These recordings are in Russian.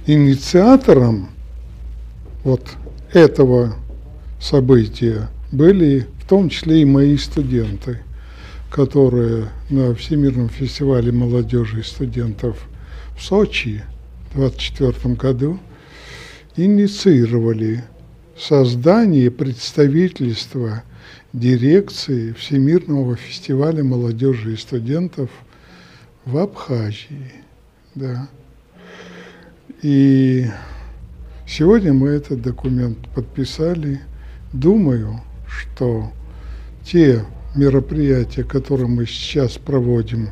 инициатором вот этого события были в том числе и мои студенты, которые на Всемирном фестивале молодежи и студентов в Сочи в 1924 году инициировали создание представительства дирекции Всемирного фестиваля молодежи и студентов в Абхазии. Да. И сегодня мы этот документ подписали. Думаю, что те мероприятия, которые мы сейчас проводим,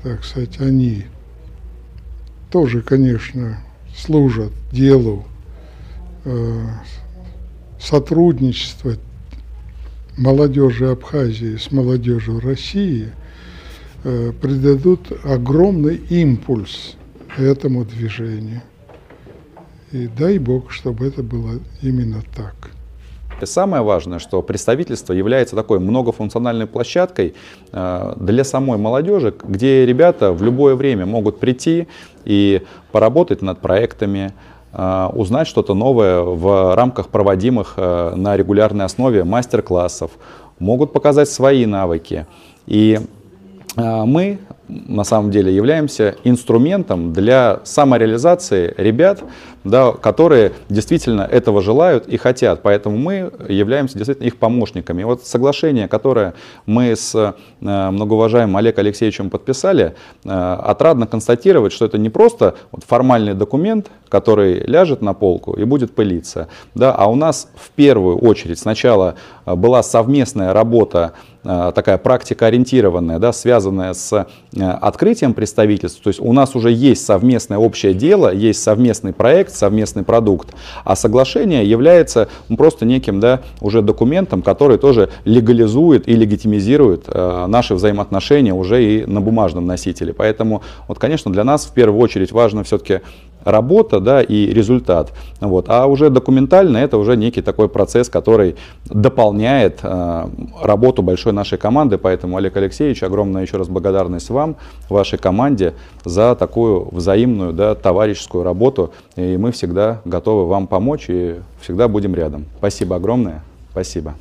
так сказать, они тоже, конечно, служат делу сотрудничества молодежи Абхазии с молодежью России, придадут огромный импульс этому движению. И дай Бог, чтобы это было именно так. И самое важное, что представительство является такой многофункциональной площадкой для самой молодежи, где ребята в любое время могут прийти и поработать над проектами, узнать что-то новое в рамках проводимых на регулярной основе мастер-классов, могут показать свои навыки. И мы на самом деле являемся инструментом для самореализации ребят, да, которые действительно этого желают и хотят. Поэтому мы являемся действительно их помощниками. И вот соглашение, которое мы с многоуважаемым Олегом Алексеевичем подписали, отрадно констатировать, что это не просто вот формальный документ, который ляжет на полку и будет пылиться, да, а у нас в первую очередь сначала была совместная работа, такая практика ориентированная, да, связанная с открытием представительств. То есть у нас уже есть совместное общее дело, есть совместный проект, совместный продукт, а соглашение является просто неким, да, уже документом, который тоже легализует и легитимизирует наши взаимоотношения уже и на бумажном носителе. Поэтому, вот, конечно, для нас в первую очередь важно все-таки работа, да, и результат. Вот. А уже документально это уже некий такой процесс, который дополняет работу большой нашей команды. Поэтому, Олег Алексеевич, огромная еще раз благодарность вам, вашей команде за такую взаимную, да, товарищескую работу. И мы всегда готовы вам помочь и всегда будем рядом. Спасибо огромное. Спасибо.